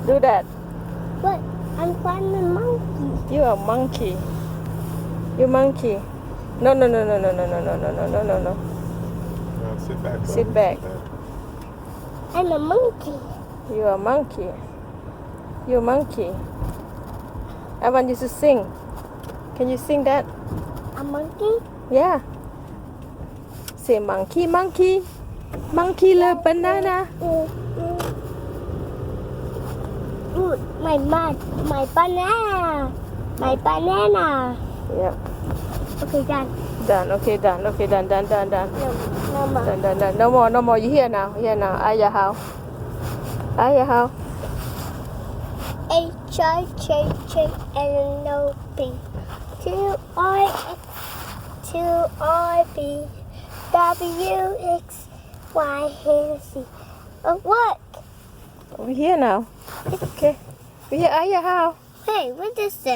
Do that. But I'm climbing monkey. You a monkey. You monkey. No, no, no, no, no, no, no, no, no, no, no, no, no. Sit back. Sit back. I'm a monkey. You a monkey. You a monkey. I want you to sing. Can you sing that? A monkey? Yeah. Say monkey, monkey. Monkey love banana. Ooh, my banana. My banana. Yep. Okay, done. Done. Okay, done. Okay, done. No more. Done. No more. No more. You here now. Here now. Aya how? Aya how? H-I-J-J-N-O-P 2-I-B W-X-Y-Z. Oh, what? We here now. Okay. We here. Aya how? Hey, what is this?